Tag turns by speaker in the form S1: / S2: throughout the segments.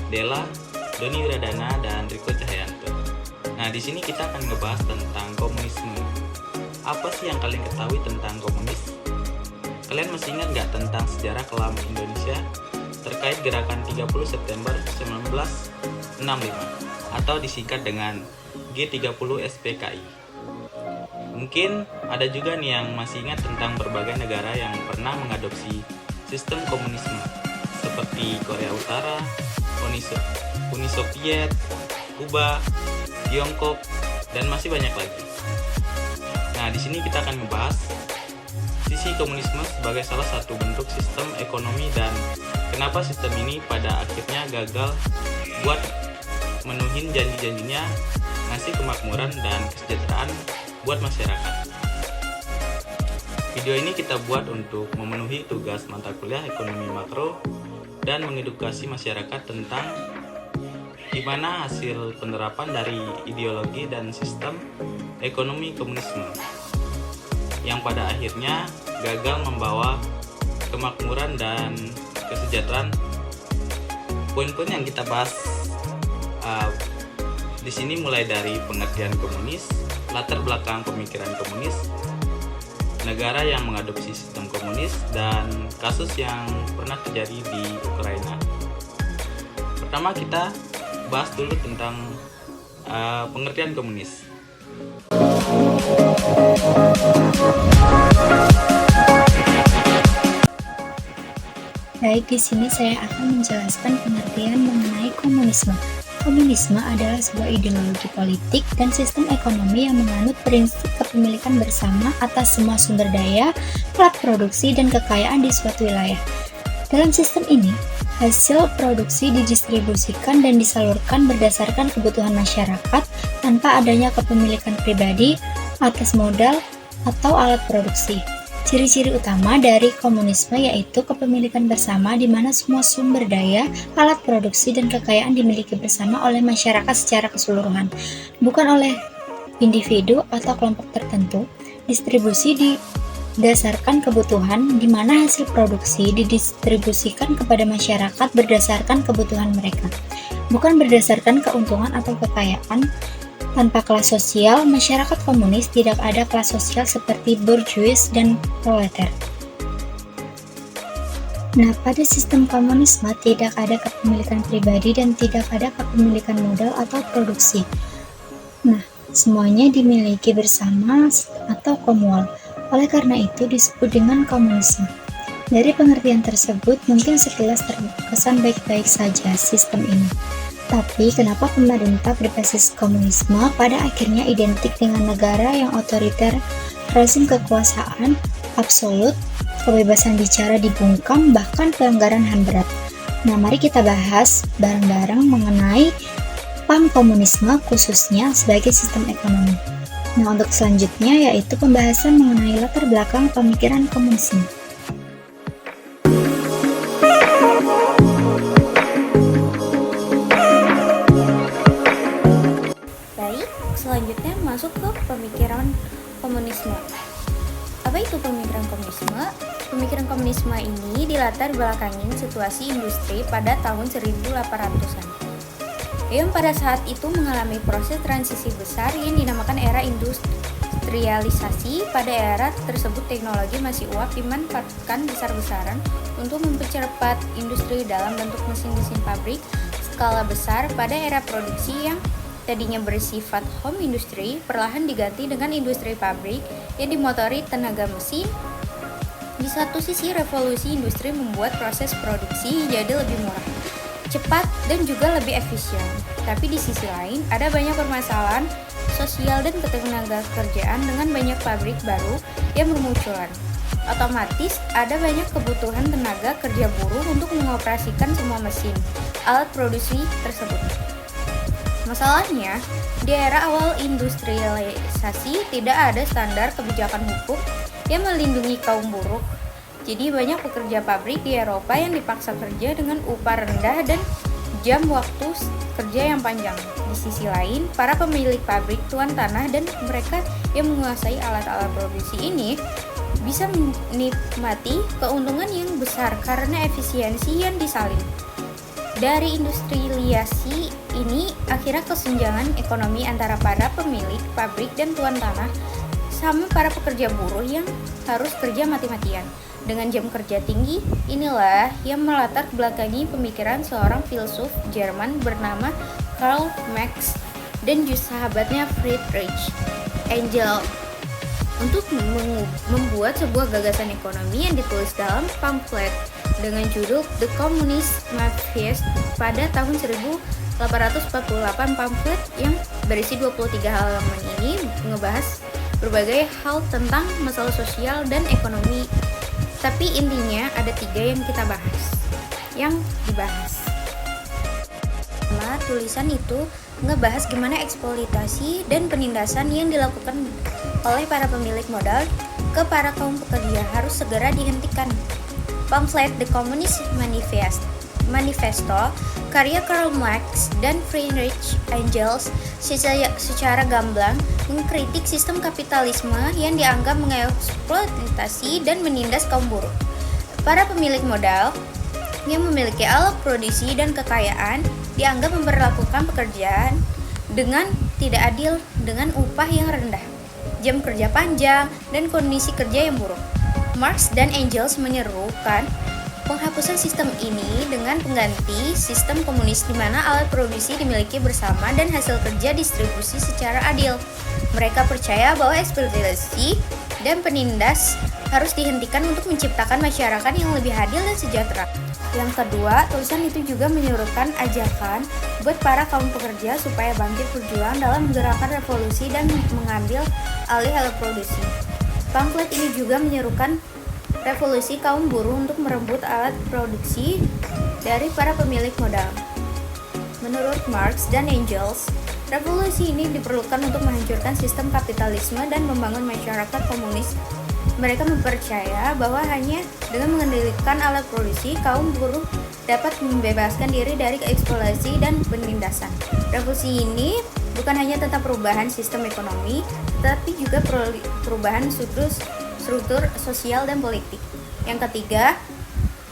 S1: Della, Doni Wiradana, dan Riko Cahyanto. Nah, di sini kita akan ngebahas tentang komunisme. Apa sih yang kalian ketahui tentang komunis? Kalian masih ingat nggak tentang sejarah kelam Indonesia terkait gerakan 30 September 1965 atau disingkat dengan G30 SPKI? Mungkin ada juga nih yang masih ingat tentang berbagai negara yang pernah mengadopsi sistem komunisme seperti Korea Utara, Uni Soviet, Kuba, Tiongkok, dan masih banyak lagi. Nah, di sini kita akan membahas sisi komunisme sebagai salah satu bentuk sistem ekonomi dan kenapa sistem ini pada akhirnya gagal buat menuhin janji-janjinya ngasih kemakmuran dan kesejahteraan buat masyarakat. Video ini kita buat untuk memenuhi tugas mata kuliah ekonomi makro dan mengedukasi masyarakat tentang gimana hasil penerapan dari ideologi dan sistem ekonomi komunisme yang pada akhirnya gagal membawa kemakmuran dan kesejahteraan. Poin-poin yang kita bahas di sini mulai dari pengertian komunis, latar belakang pemikiran komunis, negara yang mengadopsi sistem komunis, dan kasus yang pernah terjadi di Ukraina. Pertama kita bahas dulu tentang pengertian komunis.
S2: Baik, di sini saya akan menjelaskan pengertian mengenai komunisme. Komunisme adalah sebuah ideologi politik dan sistem ekonomi yang menganut prinsip kepemilikan bersama atas semua sumber daya, alat produksi, dan kekayaan di suatu wilayah. Dalam sistem ini, hasil produksi didistribusikan dan disalurkan berdasarkan kebutuhan masyarakat tanpa adanya kepemilikan pribadi atas modal atau alat produksi. Ciri-ciri utama dari komunisme yaitu kepemilikan bersama di mana semua sumber daya, alat produksi, dan kekayaan dimiliki bersama oleh masyarakat secara keseluruhan, bukan oleh individu atau kelompok tertentu. Distribusi didasarkan kebutuhan di mana hasil produksi didistribusikan kepada masyarakat berdasarkan kebutuhan mereka, bukan berdasarkan keuntungan atau kekayaan. Tanpa kelas sosial, masyarakat komunis tidak ada kelas sosial seperti bourgeois dan proletar. Nah, pada sistem komunisme tidak ada kepemilikan pribadi dan tidak ada kepemilikan modal atau produksi. Nah, semuanya dimiliki bersama atau komunal. Oleh karena itu disebut dengan komunisme. Dari pengertian tersebut, mungkin sekilas terkesan baik-baik saja sistem ini. Tapi kenapa pemerintah berbasis komunisme pada akhirnya identik dengan negara yang otoriter, rezim kekuasaan absolut, kebebasan bicara dibungkam, bahkan pelanggaran HAM berat? Nah, mari kita bahas bareng-bareng mengenai paham komunisme khususnya sebagai sistem ekonomi. Nah, untuk selanjutnya yaitu pembahasan mengenai latar belakang pemikiran komunisme.
S3: Selanjutnya masuk ke pemikiran komunisme. Apa itu pemikiran komunisme? Pemikiran komunisme ini dilatar belakangin situasi industri pada tahun 1800-an yang pada saat itu mengalami proses transisi besar yang dinamakan era industrialisasi. Pada era tersebut teknologi masih uap dimanfaatkan besar-besaran untuk mempercepat industri dalam bentuk mesin-mesin pabrik skala besar. Pada era produksi yang tadinya bersifat home industry perlahan diganti dengan industri pabrik yang dimotori tenaga mesin. Di satu sisi, revolusi industri membuat proses produksi jadi lebih murah, cepat, dan juga lebih efisien. Tapi di sisi lain, ada banyak permasalahan sosial dan ketenaga kerjaan dengan banyak pabrik baru yang bermunculan. Otomatis, ada banyak kebutuhan tenaga kerja buruh untuk mengoperasikan semua mesin, alat produksi tersebut. Masalahnya, di era awal industrialisasi tidak ada standar kebijakan hukum yang melindungi kaum buruh. Jadi banyak pekerja pabrik di Eropa yang dipaksa kerja dengan upah rendah dan jam waktu kerja yang panjang. Di sisi lain, para pemilik pabrik tuan tanah dan mereka yang menguasai alat-alat produksi ini bisa menikmati keuntungan yang besar karena efisiensi yang disalin. Dari industrialisasi ini, akhirnya kesenjangan ekonomi antara para pemilik pabrik dan tuan tanah sama para pekerja buruh yang harus kerja mati-matian. Dengan jam kerja tinggi, inilah yang melatar belakangi pemikiran seorang filsuf Jerman bernama Karl Marx dan sahabatnya Friedrich Engels untuk membuat sebuah gagasan ekonomi yang ditulis dalam pamflet dengan judul The Communist Manifesto pada tahun 1848. Pamflet yang berisi 23 halaman ini ngebahas berbagai hal tentang masalah sosial dan ekonomi. Tapi intinya ada 3 yang kita bahas, yang dibahas. Tulisan itu ngebahas gimana eksploitasi dan penindasan yang dilakukan oleh para pemilik modal ke para kaum pekerja harus segera dihentikan. Pamflet The Communist Manifesto karya Karl Marx dan Friedrich Engels secara gamblang mengkritik sistem kapitalisme yang dianggap mengeksploitasi dan menindas kaum buruh. Para pemilik modal yang memiliki alat produksi dan kekayaan dianggap memperlakukan pekerjaan dengan tidak adil dengan upah yang rendah, jam kerja panjang, dan kondisi kerja yang buruk. Marx dan Engels menyerukan penghapusan sistem ini dengan pengganti sistem komunis di mana alat produksi dimiliki bersama dan hasil kerja distribusi secara adil. Mereka percaya bahwa eksploitasi dan penindas harus dihentikan untuk menciptakan masyarakat yang lebih adil dan sejahtera. Yang kedua, tulisan itu juga menyuruhkan ajakan buat para kaum pekerja supaya bangkit berjuang dalam gerakan revolusi dan mengambil alih alat produksi. Pamflet ini juga menyerukan revolusi kaum buruh untuk merebut alat produksi dari para pemilik modal. Menurut Marx dan Engels, revolusi ini diperlukan untuk menghancurkan sistem kapitalisme dan membangun masyarakat komunis. Mereka mempercaya bahwa hanya dengan mengendalikan alat produksi, kaum buruh dapat membebaskan diri dari eksploitasi dan penindasan. Revolusi ini bukan hanya tentang perubahan sistem ekonomi, tetapi juga perubahan struktur sosial dan politik. Yang ketiga,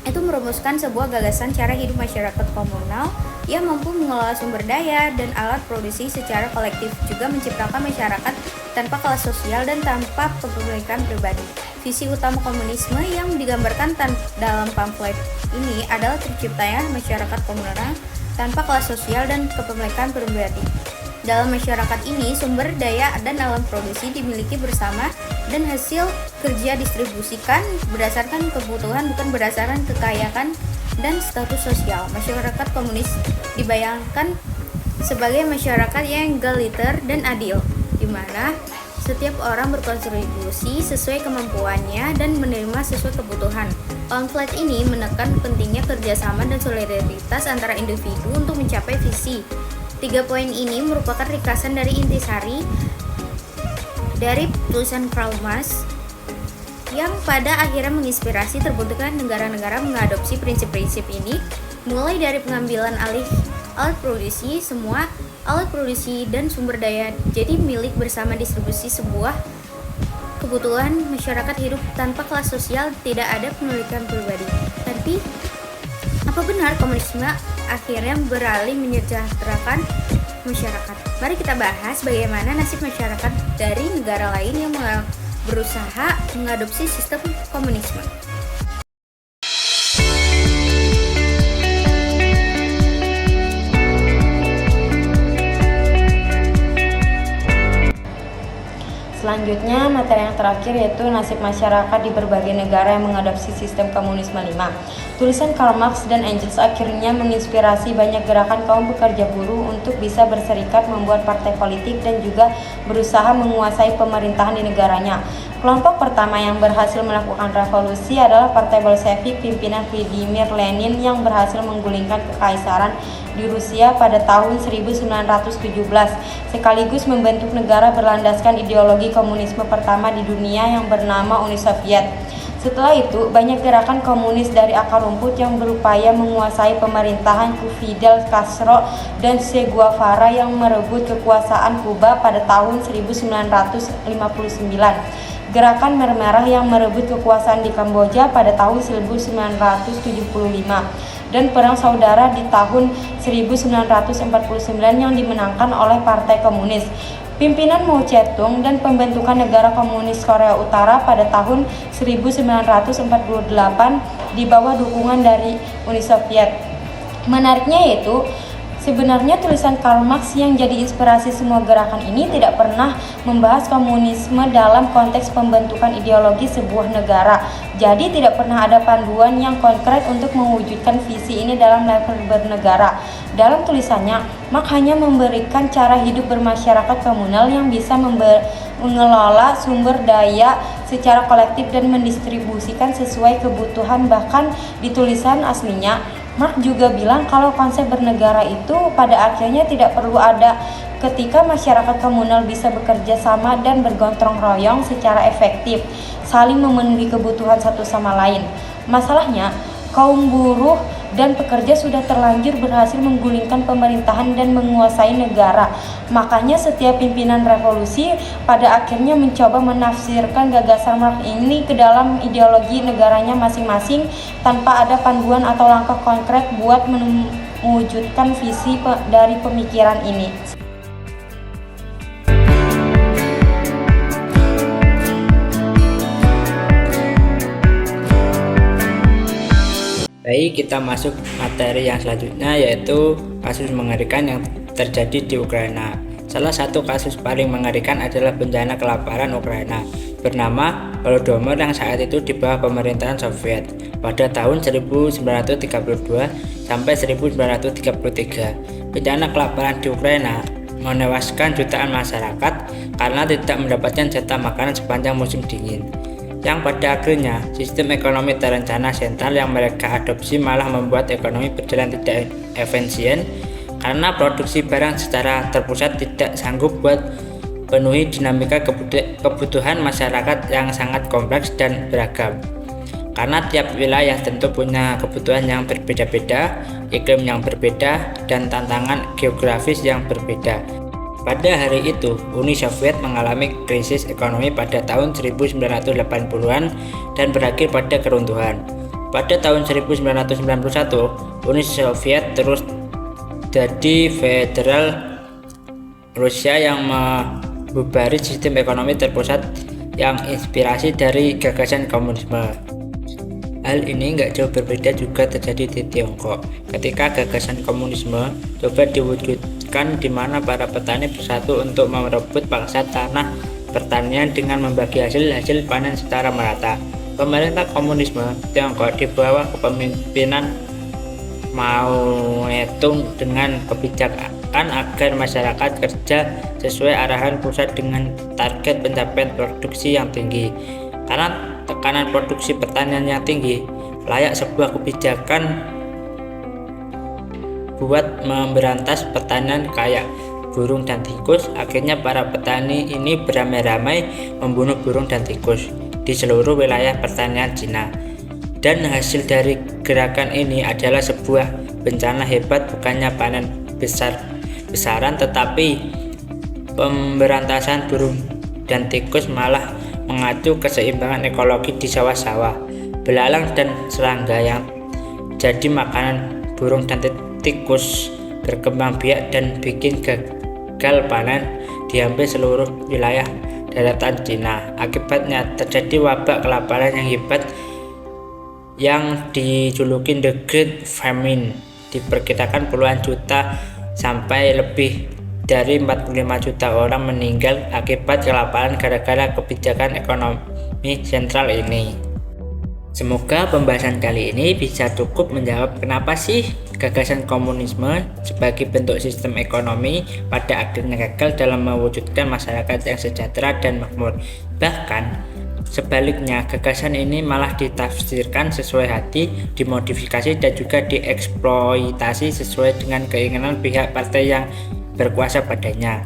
S3: itu merumuskan sebuah gagasan cara hidup masyarakat komunal yang mampu mengelola sumber daya dan alat produksi secara kolektif, juga menciptakan masyarakat tanpa kelas sosial dan tanpa kepemilikan pribadi. Visi utama komunisme yang digambarkan dalam pamflet ini adalah terciptanya masyarakat komunal tanpa kelas sosial dan kepemilikan pribadi. Dalam masyarakat ini, sumber daya dan alat produksi dimiliki bersama dan hasil kerja distribusikan berdasarkan kebutuhan, bukan berdasarkan kekayaan dan status sosial. Masyarakat komunis dibayangkan sebagai masyarakat yang egaliter dan adil, di mana setiap orang berkontribusi sesuai kemampuannya dan menerima sesuai kebutuhan. Pamflet ini menekan pentingnya kerjasama dan solidaritas antara individu untuk mencapai visi. 3 poin ini merupakan ringkasan dari intisari dari tulisan Karl Marx yang pada akhirnya menginspirasi terbentuknya negara-negara mengadopsi prinsip-prinsip ini, mulai dari pengambilan alih alat produksi. Semua alat produksi dan sumber daya jadi milik bersama, distribusi sebuah kebutuhan masyarakat hidup tanpa kelas sosial, tidak ada pemilikan pribadi. Tapi apa benar komunisme akhirnya beralih menyejahterakan masyarakat? Mari kita bahas bagaimana nasib masyarakat dari negara lain yang berusaha mengadopsi sistem komunisme.
S4: Selanjutnya, materi yang terakhir yaitu nasib masyarakat di berbagai negara yang mengadopsi sistem komunisme 5. Tulisan Karl Marx dan Engels akhirnya menginspirasi banyak gerakan kaum pekerja buruh untuk bisa berserikat, membuat partai politik, dan juga berusaha menguasai pemerintahan di negaranya. Kelompok pertama yang berhasil melakukan revolusi adalah Partai Bolshevik pimpinan Vladimir Lenin yang berhasil menggulingkan kekaisaran di Rusia pada tahun 1917, sekaligus membentuk negara berlandaskan ideologi komunisme pertama di dunia yang bernama Uni Soviet. Setelah itu, banyak gerakan komunis dari akar rumput yang berupaya menguasai pemerintahan Fidel Castro dan Che Guevara yang merebut kekuasaan Kuba pada tahun 1959. Gerakan Merah yang merebut kekuasaan di Kamboja pada tahun 1975. dan Perang Saudara di tahun 1949 yang dimenangkan oleh Partai Komunis, pimpinan Mao Zedong, dan pembentukan negara komunis Korea Utara pada tahun 1948 di bawah dukungan dari Uni Soviet. Menariknya yaitu, sebenarnya tulisan Karl Marx yang jadi inspirasi semua gerakan ini tidak pernah membahas komunisme dalam konteks pembentukan ideologi sebuah negara. Jadi tidak pernah ada panduan yang konkret untuk mewujudkan visi ini dalam level bernegara. Dalam tulisannya, Marx hanya memberikan cara hidup bermasyarakat komunal yang bisa mengelola sumber daya secara kolektif dan mendistribusikan sesuai kebutuhan. Bahkan di tulisan aslinya, Marx juga bilang kalau konsep bernegara itu pada akhirnya tidak perlu ada ketika masyarakat komunal bisa bekerja sama dan bergotong royong secara efektif, saling memenuhi kebutuhan satu sama lain. Masalahnya, kaum buruh dan pekerja sudah terlanjur berhasil menggulingkan pemerintahan dan menguasai negara. Makanya setiap pimpinan revolusi pada akhirnya mencoba menafsirkan gagasan Marx ini ke dalam ideologi negaranya masing-masing tanpa ada panduan atau langkah konkret buat mewujudkan visi dari pemikiran ini.
S5: Baik, kita masuk materi yang selanjutnya, yaitu kasus mengerikan yang terjadi di Ukraina. Salah satu kasus paling mengerikan adalah bencana kelaparan Ukraina bernama Holodomor yang saat itu di bawah pemerintahan Soviet pada tahun 1932 sampai 1933. Bencana kelaparan di Ukraina menewaskan jutaan masyarakat karena tidak mendapatkan jatah makanan sepanjang musim dingin, yang pada akhirnya sistem ekonomi terencana sentral yang mereka adopsi malah membuat ekonomi berjalan tidak efisien karena produksi barang secara terpusat tidak sanggup buat penuhi dinamika kebutuhan masyarakat yang sangat kompleks dan beragam. Karena tiap wilayah tentu punya kebutuhan yang berbeda-beda, iklim yang berbeda, dan tantangan geografis yang berbeda. Pada hari itu, Uni Soviet mengalami krisis ekonomi pada tahun 1980-an dan berakhir pada keruntuhan. Pada tahun 1991, Uni Soviet terus jadi federal Rusia yang membubarkan sistem ekonomi terpusat yang inspirasi dari gagasan komunisme. Hal ini nggak jauh berbeda juga terjadi di Tiongkok ketika gagasan komunisme coba diwujudkan di mana para petani bersatu untuk merebut paksa tanah pertanian dengan membagi hasil panen secara merata. Pemerintah komunisme Tiongkok di bawah kepemimpinan Mao Zedong dengan kebijakan agar masyarakat kerja sesuai arahan pusat dengan target pencapaian produksi yang tinggi. Karena tekanan produksi pertanian yang tinggi, layak sebuah kebijakan buat memberantas pertanian kayak burung dan tikus. Akhirnya para petani ini beramai-ramai membunuh burung dan tikus di seluruh wilayah pertanian Cina. Dan hasil dari gerakan ini adalah sebuah bencana hebat, bukannya panen besar-besaran, tetapi pemberantasan burung dan tikus malah mengacu keseimbangan ekologi di sawah-sawah. Belalang dan serangga yang jadi makanan burung dan tikus berkembang biak dan bikin gagal panen di hampir seluruh wilayah daratan Cina. Akibatnya terjadi wabah kelaparan yang hebat yang dijuluki The Great Famine. Diperkirakan puluhan juta sampai lebih dari 45 juta orang meninggal akibat kelaparan gara-gara kebijakan ekonomi sentral ini. Semoga pembahasan kali ini bisa cukup menjawab kenapa sih gagasan komunisme sebagai bentuk sistem ekonomi pada akhirnya gagal dalam mewujudkan masyarakat yang sejahtera dan makmur. Bahkan sebaliknya, gagasan ini malah ditafsirkan sesuai hati, dimodifikasi dan juga dieksploitasi sesuai dengan keinginan pihak partai yang berkuasa padanya.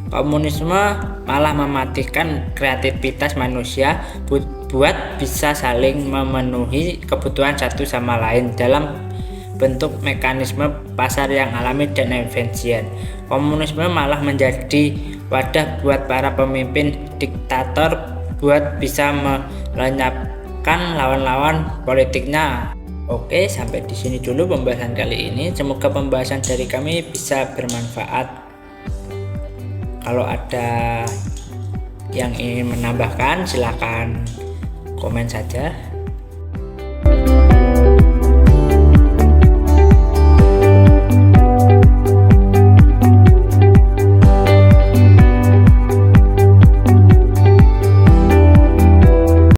S5: Komunisme malah mematikan kreativitas manusia buat bisa saling memenuhi kebutuhan satu sama lain dalam bentuk mekanisme pasar yang alami dan efisien. Komunisme malah menjadi wadah buat para pemimpin diktator buat bisa melenyapkan lawan-lawan politiknya. Oke, sampai di sini dulu pembahasan kali ini. Semoga pembahasan dari kami bisa bermanfaat. Kalau ada yang ingin menambahkan, silakan komen saja.